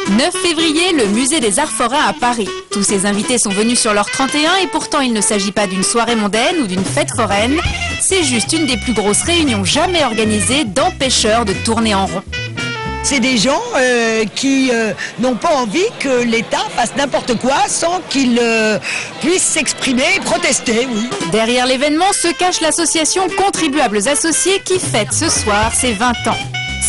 9 février, le musée des Arts forains à Paris. Tous ces invités sont venus sur leur 31 et pourtant il ne s'agit pas d'une soirée mondaine ou d'une fête foraine. C'est juste une des plus grosses réunions jamais organisées d'empêcheurs de tourner en rond. C'est des gens qui n'ont pas envie que l'État fasse n'importe quoi sans qu'ils puissent s'exprimer et protester, oui. Derrière l'événement se cache l'association Contribuables Associés qui fête ce soir ses 20 ans.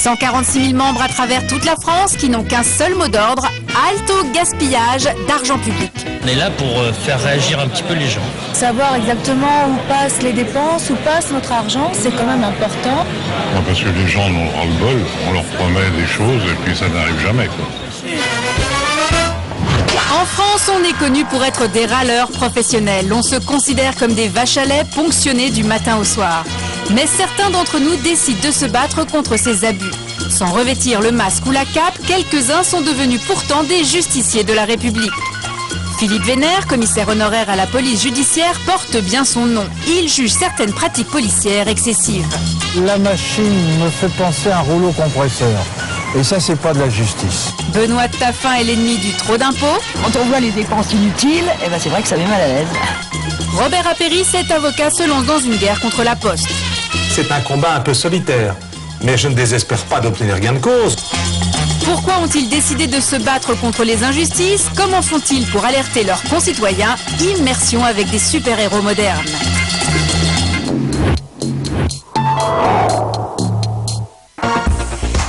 146 000 membres à travers toute la France qui n'ont qu'un seul mot d'ordre, halte au gaspillage d'argent public. On est là pour faire réagir un petit peu les gens. Savoir exactement où passent les dépenses, où passe notre argent, c'est quand même important. Non, parce que les gens en ont ras-le-bol, on leur promet des choses et puis ça n'arrive jamais, quoi. En France, on est connu pour être des râleurs professionnels. On se considère comme des vaches à lait ponctionnées du matin au soir. Mais certains d'entre nous décident de se battre contre ces abus. Sans revêtir le masque ou la cape, quelques-uns sont devenus pourtant des justiciers de la République. Philippe Vénère, commissaire honoraire à la police judiciaire, porte bien son nom. Il juge certaines pratiques policières excessives. La machine me fait penser à un rouleau compresseur. Et ça, c'est pas de la justice. Benoît Taffin est l'ennemi du trop d'impôts. Quand on voit les dépenses inutiles, c'est vrai que ça met mal à l'aise. Robert Apéry, cet avocat, se lance dans une guerre contre la Poste. C'est un combat un peu solitaire, mais je ne désespère pas d'obtenir gain de cause. Pourquoi ont-ils décidé de se battre contre les injustices? Comment font-ils pour alerter leurs concitoyens? Immersion avec des super-héros modernes.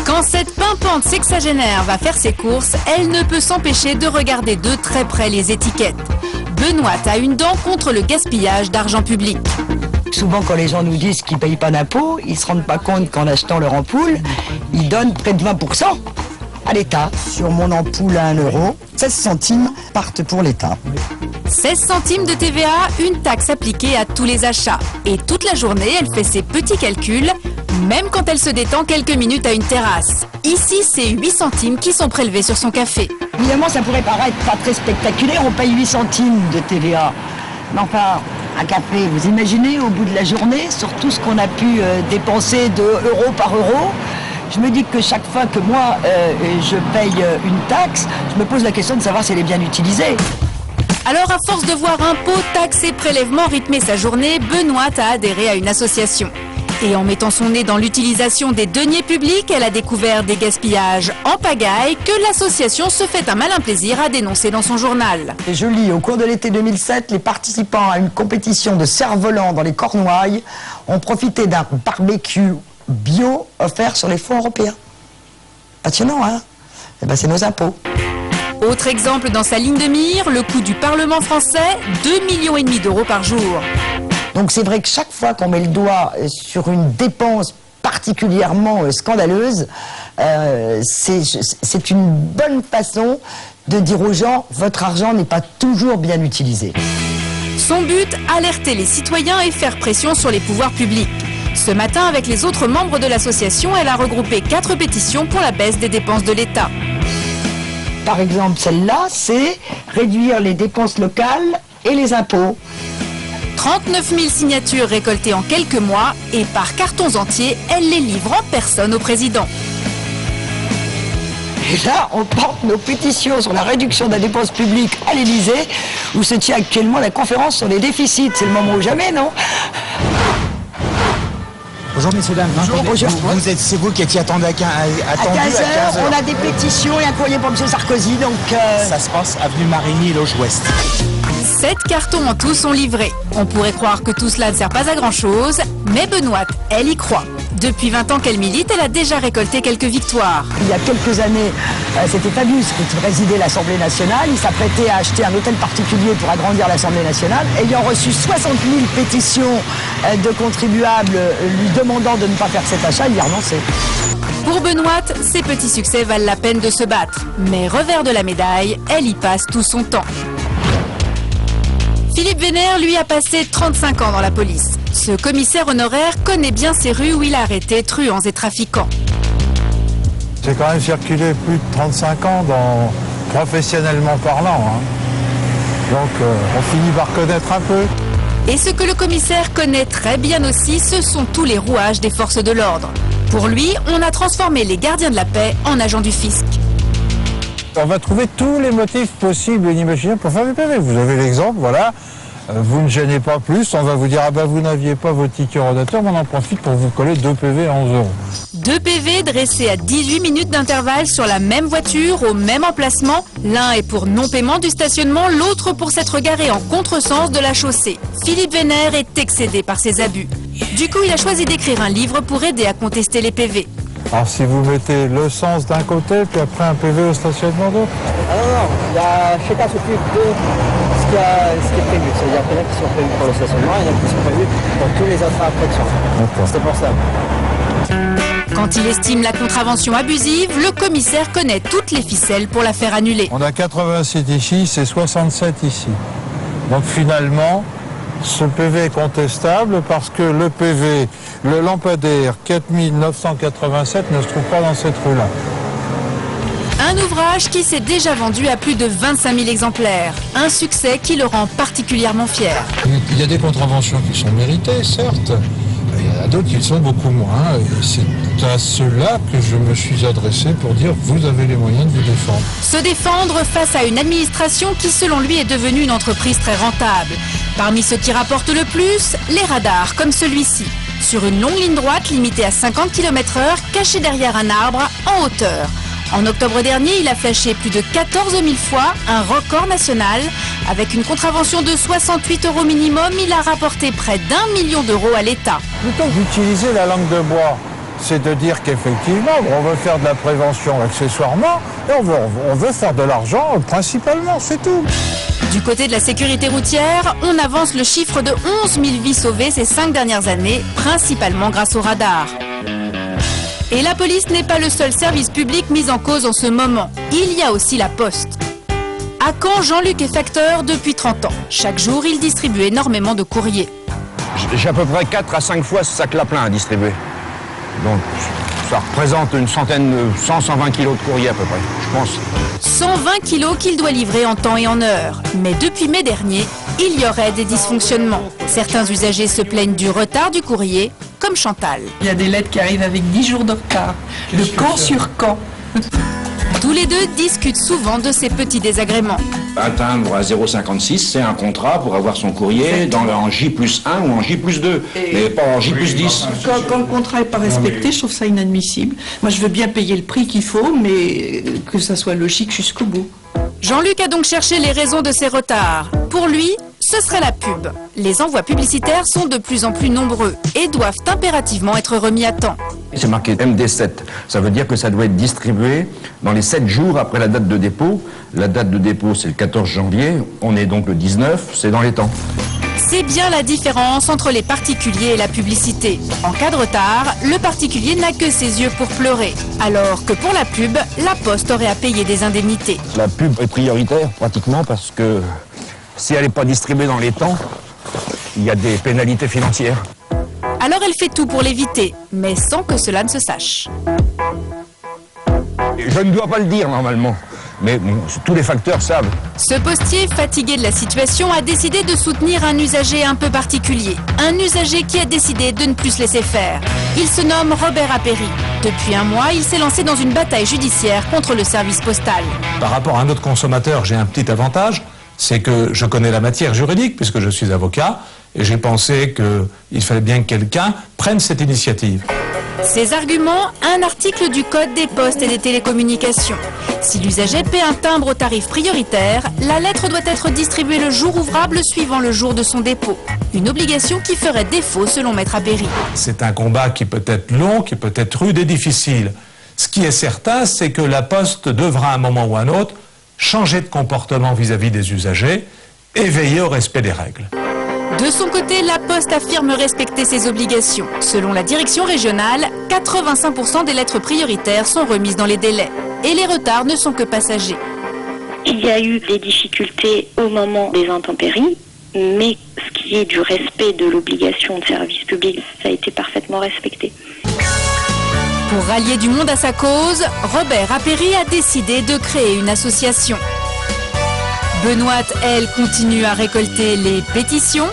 Quand cette pimpante sexagénaire va faire ses courses, elle ne peut s'empêcher de regarder de très près les étiquettes. Benoît a une dent contre le gaspillage d'argent public. Souvent, quand les gens nous disent qu'ils ne payent pas d'impôts, ils ne se rendent pas compte qu'en achetant leur ampoule, ils donnent près de 20% à l'État. Sur mon ampoule à 1 euro, 16 centimes partent pour l'État. 16 centimes de TVA, une taxe appliquée à tous les achats. Et toute la journée, elle fait ses petits calculs, même quand elle se détend quelques minutes à une terrasse. Ici, c'est 8 centimes qui sont prélevés sur son café. Évidemment, ça pourrait paraître pas très spectaculaire, on paye 8 centimes de TVA. Mais enfin, un café, vous imaginez, au bout de la journée, sur tout ce qu'on a pu dépenser de euro par euro, je me dis que chaque fois que moi, je paye une taxe, je me pose la question de savoir si elle est bien utilisée. Alors, à force de voir impôts, taxes et prélèvements rythmer sa journée, Benoît a adhéré à une association. Et en mettant son nez dans l'utilisation des deniers publics, elle a découvert des gaspillages en pagaille que l'association se fait un malin plaisir à dénoncer dans son journal. Et je lis, au cours de l'été 2007, les participants à une compétition de cerf-volant dans les Cornouailles ont profité d'un barbecue bio offert sur les fonds européens. Passionnant, hein? Eh ben, c'est nos impôts. Autre exemple dans sa ligne de mire, le coût du Parlement français, 2,5 millions d'euros par jour. Donc c'est vrai que chaque fois qu'on met le doigt sur une dépense particulièrement scandaleuse, c'est une bonne façon de dire aux gens « votre argent n'est pas toujours bien utilisé ». Son but, alerter les citoyens et faire pression sur les pouvoirs publics. Ce matin, avec les autres membres de l'association, elle a regroupé 4 pétitions pour la baisse des dépenses de l'État. Par exemple, celle-là, c'est réduire les dépenses locales et les impôts. 39 000 signatures récoltées en quelques mois et par cartons entiers, elle les livre en personne au président. Et là, on porte nos pétitions sur la réduction de la dépense publique à l'Élysée, où se tient actuellement la conférence sur les déficits. C'est le moment ou jamais, non? Bonjour messieurs, dames. Bonjour. C'est vous qui étiez attendu à 15 heures. On a des pétitions et un courrier pour M. Sarkozy, donc... Ça se passe avenue Marigny, loge ouest. 7 cartons en tout sont livrés. On pourrait croire que tout cela ne sert pas à grand-chose, mais Benoît, elle y croit. Depuis 20 ans qu'elle milite, elle a déjà récolté quelques victoires. Il y a quelques années, c'était Fabius qui présidait l'Assemblée nationale. Il s'apprêtait à acheter un hôtel particulier pour agrandir l'Assemblée nationale. Ayant reçu 60 000 pétitions de contribuables lui demandant de ne pas faire cet achat, il y a renoncé. Pour Benoît, ces petits succès valent la peine de se battre. Mais revers de la médaille, elle y passe tout son temps. Philippe Vénère, lui, a passé 35 ans dans la police. Ce commissaire honoraire connaît bien ces rues où il a arrêté truands et trafiquants. J'ai quand même circulé plus de 35 ans professionnellement parlant. Hein. Donc on finit par connaître un peu. Et ce que le commissaire connaît très bien aussi, ce sont tous les rouages des forces de l'ordre. Pour lui, on a transformé les gardiens de la paix en agents du fisc. On va trouver tous les motifs possibles et inimaginables pour faire des PV. Vous avez l'exemple, voilà. Vous ne gênez pas plus, on va vous dire, ah ben vous n'aviez pas votre ticket rodateur, mais on en profite pour vous coller 2 PV à 11 €. 2 PV dressés à 18 minutes d'intervalle sur la même voiture, au même emplacement. L'un est pour non-paiement du stationnement, l'autre pour s'être garé en contresens de la chaussée. Philippe Vénère est excédé par ces abus. Du coup, il a choisi d'écrire un livre pour aider à contester les PV. Alors si vous mettez le sens d'un côté, puis après un PV au stationnement d'autre. Ah non, chacun s'occupe de ce qui est prévu. C'est-à-dire qu'il y en a qui sont prévus pour le stationnement, il y en a qui sont prévus pour tous les autres infractions. C'était pour ça. Quand il estime la contravention abusive, le commissaire connaît toutes les ficelles pour la faire annuler. On a 87 ici, c'est 67 ici. Donc finalement, ce PV est contestable parce que le PV, le lampadaire 4987 ne se trouve pas dans cette rue-là. Un ouvrage qui s'est déjà vendu à plus de 25 000 exemplaires. Un succès qui le rend particulièrement fier. Il y a des contraventions qui sont méritées, certes. Il y en a d'autres qui le sont beaucoup moins. Et c'est à ceux-là que je me suis adressé pour dire vous avez les moyens de vous défendre. Se défendre face à une administration qui, selon lui, est devenue une entreprise très rentable. Parmi ceux qui rapportent le plus, les radars comme celui-ci. Sur une longue ligne droite limitée à 50 km/h, cachée derrière un arbre en hauteur. En octobre dernier, il a flashé plus de 14 000 fois, un record national. Avec une contravention de 68 € minimum, il a rapporté près d'1 million d'euros à l'État. Plutôt que d'utiliser la langue de bois, c'est de dire qu'effectivement, on veut faire de la prévention accessoirement, et on veut faire de l'argent principalement, c'est tout. Du côté de la sécurité routière, on avance le chiffre de 11 000 vies sauvées ces 5 dernières années, principalement grâce au radar. Et la police n'est pas le seul service public mis en cause en ce moment. Il y a aussi la Poste. À Caen, Jean-Luc est facteur depuis 30 ans. Chaque jour, il distribue énormément de courriers. J'ai à peu près 4 à 5 fois ce sac-là plein à distribuer. Donc ça représente une centaine, 100-120 kilos de courrier à peu près, je pense. 120 kilos qu'il doit livrer en temps et en heure. Mais depuis mai dernier, il y aurait des dysfonctionnements. Certains usagers se plaignent du retard du courrier, comme Chantal. Il y a des lettres qui arrivent avec 10 jours de retard. De camp sur camp. Tous les deux discutent souvent de ces petits désagréments. Un timbre à 0,56, c'est un contrat pour avoir son courrier en J+1 ou en J+2, mais pas en J+10. Quand le contrat n'est pas respecté, je trouve ça inadmissible. Moi, je veux bien payer le prix qu'il faut, mais que ça soit logique jusqu'au bout. Jean-Luc a donc cherché les raisons de ces retards. Pour lui, ce serait la pub. Les envois publicitaires sont de plus en plus nombreux et doivent impérativement être remis à temps. C'est marqué MD7, ça veut dire que ça doit être distribué dans les 7 jours après la date de dépôt. La date de dépôt, c'est le 14 janvier, on est donc le 19, c'est dans les temps. C'est bien la différence entre les particuliers et la publicité. En cas de retard, le particulier n'a que ses yeux pour pleurer. Alors que pour la pub, la Poste aurait à payer des indemnités. La pub est prioritaire pratiquement parce que si elle n'est pas distribuée dans les temps, il y a des pénalités financières. Alors elle fait tout pour l'éviter, mais sans que cela ne se sache. Je ne dois pas le dire normalement, mais bon, tous les facteurs savent. Ce postier, fatigué de la situation, a décidé de soutenir un usager un peu particulier. Un usager qui a décidé de ne plus se laisser faire. Il se nomme Robert Apéry. Depuis un mois, il s'est lancé dans une bataille judiciaire contre le service postal. Par rapport à un autre consommateur, j'ai un petit avantage, c'est que je connais la matière juridique puisque je suis avocat et j'ai pensé qu'il fallait bien que quelqu'un prenne cette initiative. Ces arguments, un article du Code des postes et des télécommunications. Si l'usager paie un timbre au tarif prioritaire, la lettre doit être distribuée le jour ouvrable suivant le jour de son dépôt. Une obligation qui ferait défaut selon Maître Apéry. C'est un combat qui peut être long, qui peut être rude et difficile. Ce qui est certain, c'est que la Poste devra à un moment ou à un autre changer de comportement vis-à-vis des usagers et veiller au respect des règles. De son côté, la Poste affirme respecter ses obligations. Selon la direction régionale, 85% des lettres prioritaires sont remises dans les délais. Et les retards ne sont que passagers. Il y a eu des difficultés au moment des intempéries, mais ce qui est du respect de l'obligation de service public, ça a été parfaitement respecté. Pour rallier du monde à sa cause, Robert Apéry a décidé de créer une association. Benoît, elle, continue à récolter les pétitions.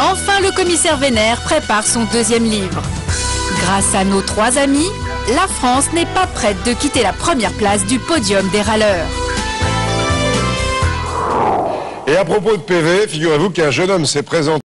Enfin, le commissaire Vénère prépare son deuxième livre. Grâce à nos 3 amis, la France n'est pas prête de quitter la première place du podium des râleurs. Et à propos de PV, figurez-vous qu'un jeune homme s'est présenté